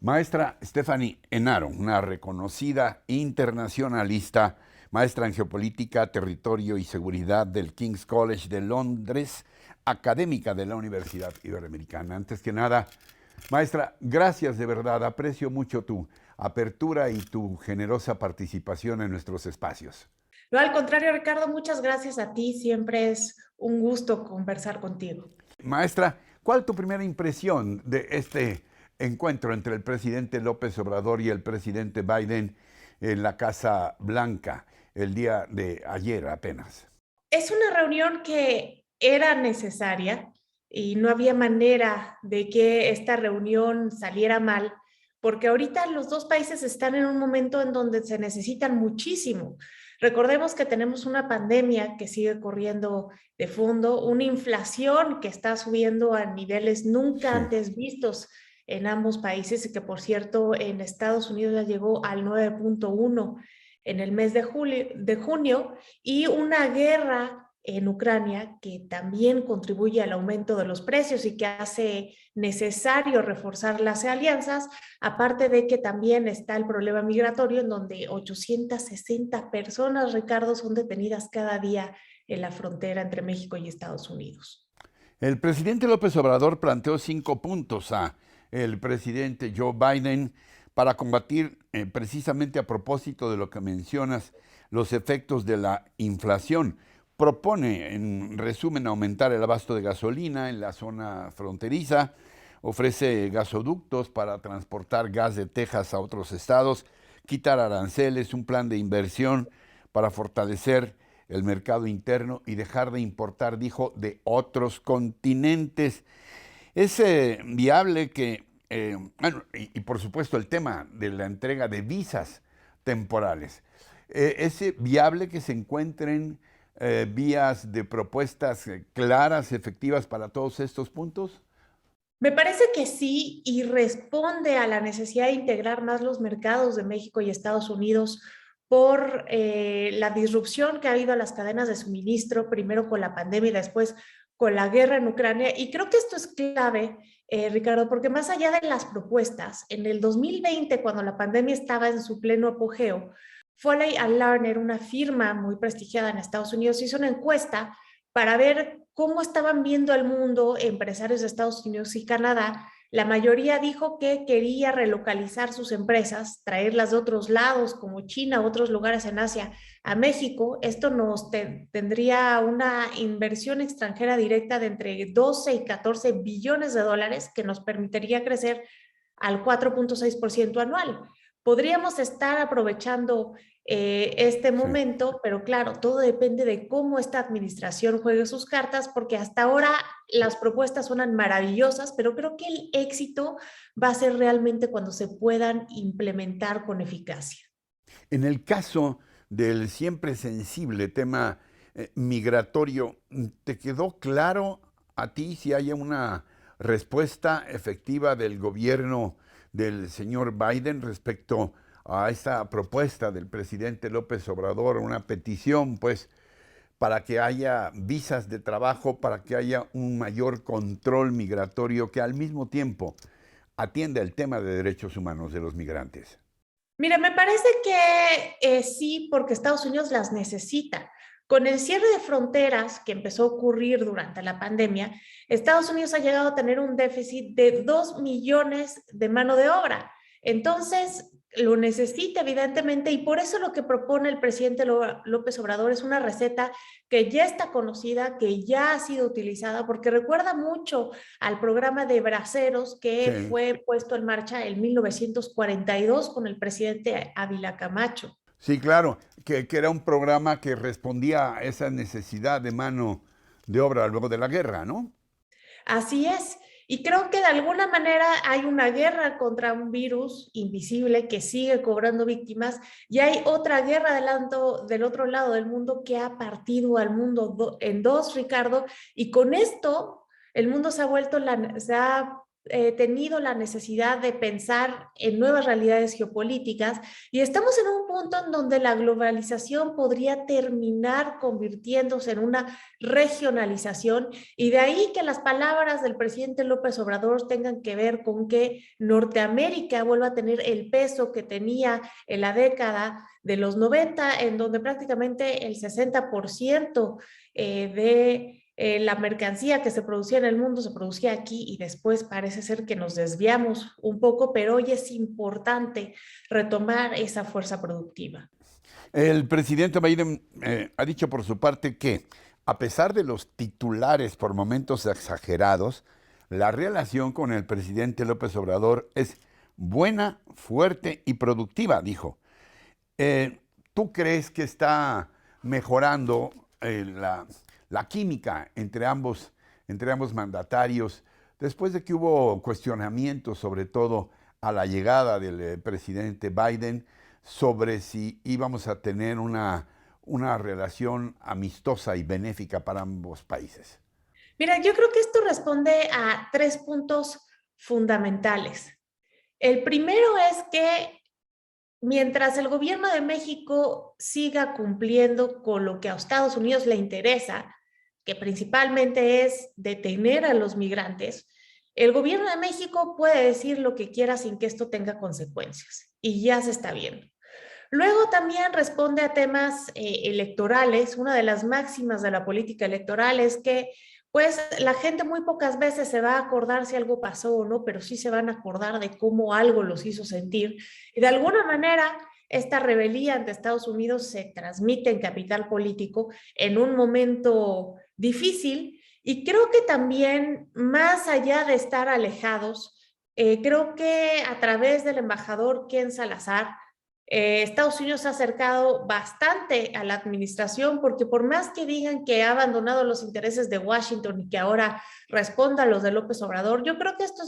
Maestra Stephanie Enaro, una reconocida internacionalista, maestra en geopolítica, territorio y seguridad del King's College de Londres, académica de la Universidad Iberoamericana. Antes que nada, maestra, gracias de verdad, aprecio mucho tu apertura y tu generosa participación en nuestros espacios. No, al contrario, Ricardo, muchas gracias a ti. Siempre es un gusto conversar contigo. Maestra, ¿cuál es tu primera impresión de este encuentro entre el presidente López Obrador y el presidente Biden en la Casa Blanca el día de ayer apenas? Es una reunión que era necesaria y no había manera de que esta reunión saliera mal, porque ahorita los dos países están en un momento en donde se necesitan muchísimo. Recordemos que tenemos una pandemia que sigue corriendo de fondo, una inflación que está subiendo a niveles nunca Sí. antes vistos en ambos países y que, por cierto, en Estados Unidos ya llegó al 9.1 en el mes de junio, y una guerra en Ucrania que también contribuye al aumento de los precios y que hace necesario reforzar las alianzas, aparte de que también está el problema migratorio en donde 860 personas, Ricardo, son detenidas cada día en la frontera entre México y Estados Unidos. El presidente López Obrador planteó 5 puntos a el presidente Joe Biden para combatir, precisamente a propósito de lo que mencionas, los efectos de la inflación. Propone, en resumen, aumentar el abasto de gasolina en la zona fronteriza, ofrece gasoductos para transportar gas de Texas a otros estados, quitar aranceles, un plan de inversión para fortalecer el mercado interno y dejar de importar, dijo, de otros continentes. Es viable que, bueno, y por supuesto el tema de la entrega de visas temporales, es viable que se encuentren vías de propuestas claras, efectivas para todos estos puntos. Me parece que sí, y responde a la necesidad de integrar más los mercados de México y Estados Unidos por la disrupción que ha habido a las cadenas de suministro, primero con la pandemia y después con la guerra en Ucrania. Y creo que esto es clave, Ricardo, porque más allá de las propuestas, en el 2020, cuando la pandemia estaba en su pleno apogeo, Foley and Lerner, una firma muy prestigiada en Estados Unidos, hizo una encuesta para ver cómo estaban viendo el mundo empresarios de Estados Unidos y Canadá. La mayoría dijo que quería relocalizar sus empresas, traerlas de otros lados, como China u otros lugares en Asia, a México. Esto nos tendría una inversión extranjera directa de entre 12 y 14 billones de dólares que nos permitiría crecer al 4.6% anual. Podríamos estar aprovechando este Sí. momento, pero claro, todo depende de cómo esta administración juegue sus cartas, porque hasta ahora las propuestas suenan maravillosas, pero creo que el éxito va a ser realmente cuando se puedan implementar con eficacia. En el caso del siempre sensible tema migratorio, ¿te quedó claro a ti si hay una respuesta efectiva del gobierno del señor Biden respecto a esta propuesta del presidente López Obrador, una petición, pues, para que haya visas de trabajo, para que haya un mayor control migratorio que al mismo tiempo atienda el tema de derechos humanos de los migrantes? Mira, me parece que sí, porque Estados Unidos las necesita. Con el cierre de fronteras que empezó a ocurrir durante la pandemia, Estados Unidos ha llegado a tener un déficit de 2 millones de mano de obra. Entonces, lo necesita evidentemente, y por eso lo que propone el presidente López Obrador es una receta que ya está conocida, que ya ha sido utilizada, porque recuerda mucho al programa de Braceros que Sí. fue puesto en marcha en 1942 con el presidente Ávila Camacho. Sí, claro, que era un programa que respondía a esa necesidad de mano de obra luego de la guerra, ¿no? Así es. Y creo que de alguna manera hay una guerra contra un virus invisible que sigue cobrando víctimas, y hay otra guerra del otro lado del mundo que ha partido al mundo en dos, Ricardo, y con esto el mundo se ha tenido la necesidad de pensar en nuevas realidades geopolíticas y estamos en un punto en donde la globalización podría terminar convirtiéndose en una regionalización y de ahí que las palabras del presidente López Obrador tengan que ver con que Norteamérica vuelva a tener el peso que tenía en la década de los 90, en donde prácticamente el 60% de la mercancía que se producía en el mundo se producía aquí y después parece ser que nos desviamos un poco, pero hoy es importante retomar esa fuerza productiva. El presidente Biden ha dicho por su parte que, a pesar de los titulares por momentos exagerados, la relación con el presidente López Obrador es buena, fuerte y productiva, dijo. ¿Tú crees que está mejorando la química entre ambos mandatarios después de que hubo cuestionamientos, sobre todo a la llegada del presidente Biden, sobre si íbamos a tener una relación amistosa y benéfica para ambos países? Mira, yo creo que esto responde a tres puntos fundamentales. El primero es que mientras el gobierno de México siga cumpliendo con lo que a Estados Unidos le interesa, que principalmente es detener a los migrantes, el gobierno de México puede decir lo que quiera sin que esto tenga consecuencias y ya se está viendo. Luego también responde a temas electorales. Una de las máximas de la política electoral es que pues la gente muy pocas veces se va a acordar si algo pasó o no, pero sí se van a acordar de cómo algo los hizo sentir. Y de alguna manera, esta rebeldía ante Estados Unidos se transmite en capital político en un momento difícil. Y creo que también, más allá de estar alejados, creo que a través del embajador Ken Salazar, Estados Unidos se ha acercado bastante a la administración porque por más que digan que ha abandonado los intereses de Washington y que ahora responda a los de López Obrador, yo creo que esto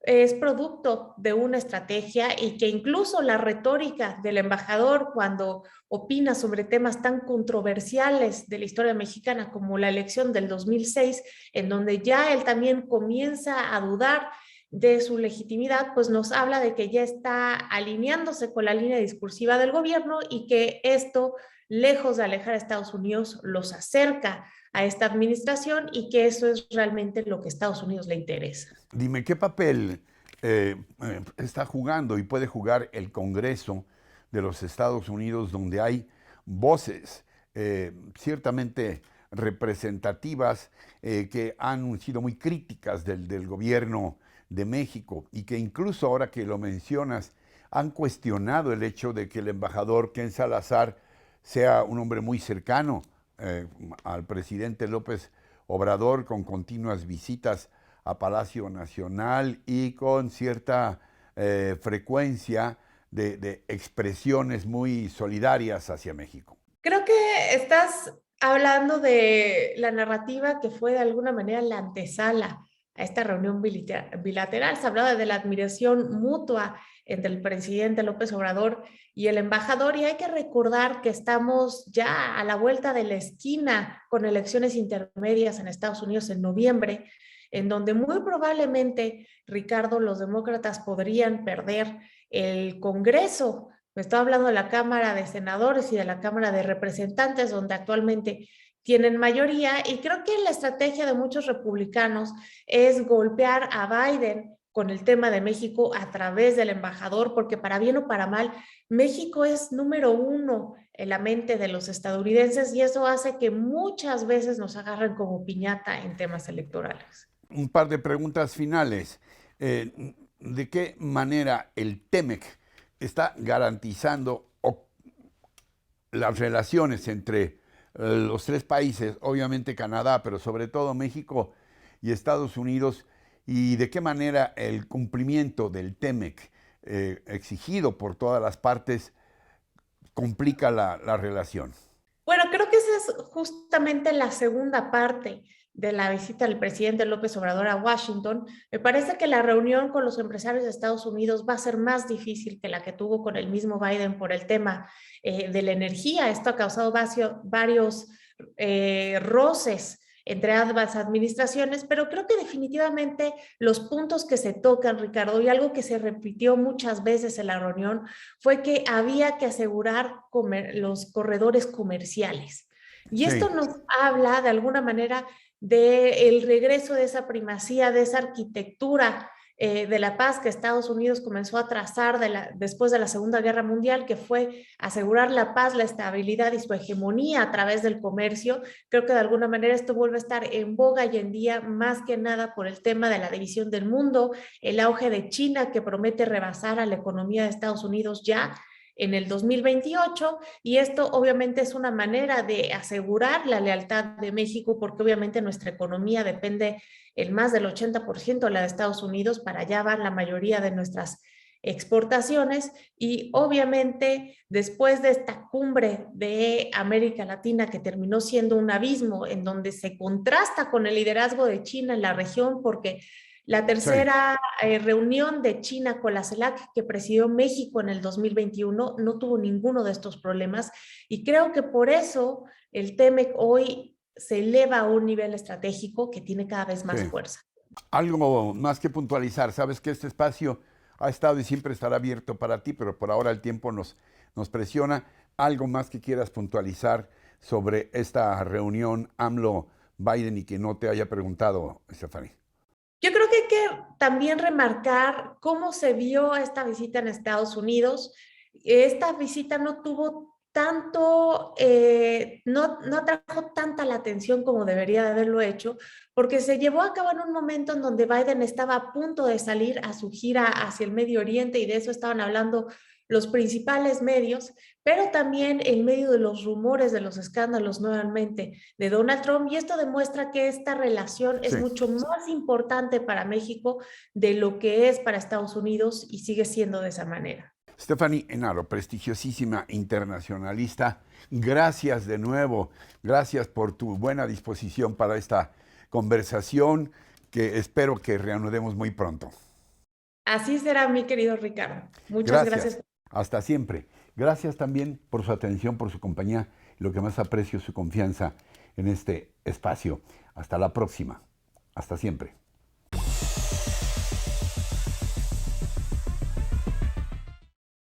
es producto de una estrategia y que incluso la retórica del embajador cuando opina sobre temas tan controversiales de la historia mexicana como la elección del 2006, en donde ya él también comienza a dudar de su legitimidad, pues nos habla de que ya está alineándose con la línea discursiva del gobierno y que esto, lejos de alejar a Estados Unidos, los acerca a esta administración y que eso es realmente lo que a Estados Unidos le interesa. Dime, ¿qué papel está jugando y puede jugar el Congreso de los Estados Unidos, donde hay voces ciertamente representativas que han sido muy críticas del gobierno de México y que incluso ahora que lo mencionas, han cuestionado el hecho de que el embajador Ken Salazar sea un hombre muy cercano al presidente López Obrador, con continuas visitas a Palacio Nacional y con cierta frecuencia de expresiones muy solidarias hacia México? Creo que estás hablando de la narrativa que fue de alguna manera la antesala a esta reunión bilateral. Se hablaba de la admiración mutua entre el presidente López Obrador y el embajador y hay que recordar que estamos ya a la vuelta de la esquina con elecciones intermedias en Estados Unidos en noviembre, en donde muy probablemente, Ricardo, los demócratas podrían perder el Congreso. Me estoy hablando de la Cámara de Senadores y de la Cámara de Representantes, donde actualmente tienen mayoría, y creo que la estrategia de muchos republicanos es golpear a Biden con el tema de México a través del embajador, porque para bien o para mal, México es número uno en la mente de los estadounidenses y eso hace que muchas veces nos agarren como piñata en temas electorales. Un par de preguntas finales. ¿De qué manera el TEMEC está garantizando las relaciones entre los tres países, obviamente Canadá, pero sobre todo México y Estados Unidos, y de qué manera el cumplimiento del TEMEC exigido por todas las partes complica la relación? Bueno, creo que esa es justamente la segunda parte de la visita del presidente López Obrador a Washington. Me parece que la reunión con los empresarios de Estados Unidos va a ser más difícil que la que tuvo con el mismo Biden por el tema de la energía. Esto ha causado varios roces entre ambas administraciones, pero creo que definitivamente los puntos que se tocan, Ricardo, y algo que se repitió muchas veces en la reunión, fue que había que asegurar los corredores comerciales. Y Sí, esto nos habla de alguna manera del regreso de esa primacía, de esa arquitectura de la paz que Estados Unidos comenzó a trazar después de la Segunda Guerra Mundial, que fue asegurar la paz, la estabilidad y su hegemonía a través del comercio. Creo que de alguna manera esto vuelve a estar en boga hoy en día, más que nada por el tema de la división del mundo, el auge de China que promete rebasar a la economía de Estados Unidos ya en el 2028, y esto obviamente es una manera de asegurar la lealtad de México, porque obviamente nuestra economía depende el más del 80% de la de Estados Unidos, para allá van la mayoría de nuestras exportaciones, y obviamente después de esta cumbre de América Latina que terminó siendo un abismo en donde se contrasta con el liderazgo de China en la región, porque la sí. tercera reunión de China con la CELAC que presidió México en el 2021 no tuvo ninguno de estos problemas, y creo que por eso el TEMEC hoy se eleva a un nivel estratégico que tiene cada vez Sí. más fuerza. Algo más que puntualizar. Sabes que este espacio ha estado y siempre estará abierto para ti, pero por ahora el tiempo nos presiona. Algo más que quieras puntualizar sobre esta reunión AMLO-Biden y que no te haya preguntado, Stephanie. Yo creo que hay que también remarcar cómo se vio esta visita en Estados Unidos. Esta visita no tuvo tanto, no atrajo tanta la atención como debería de haberlo hecho, porque se llevó a cabo en un momento en donde Biden estaba a punto de salir a su gira hacia el Medio Oriente, y de eso estaban hablando los principales medios, pero también en medio de los rumores, de los escándalos nuevamente de Donald Trump, y esto demuestra que esta relación Sí. es mucho más importante para México de lo que es para Estados Unidos, y sigue siendo de esa manera. Stephanie Enaro, prestigiosísima internacionalista, gracias de nuevo, gracias por tu buena disposición para esta conversación que espero que reanudemos muy pronto. Así será, mi querido Ricardo. Muchas Gracias, gracias. hasta siempre. Gracias también por su atención, por su compañía, y lo que más aprecio es su confianza en este espacio. Hasta la próxima, hasta siempre.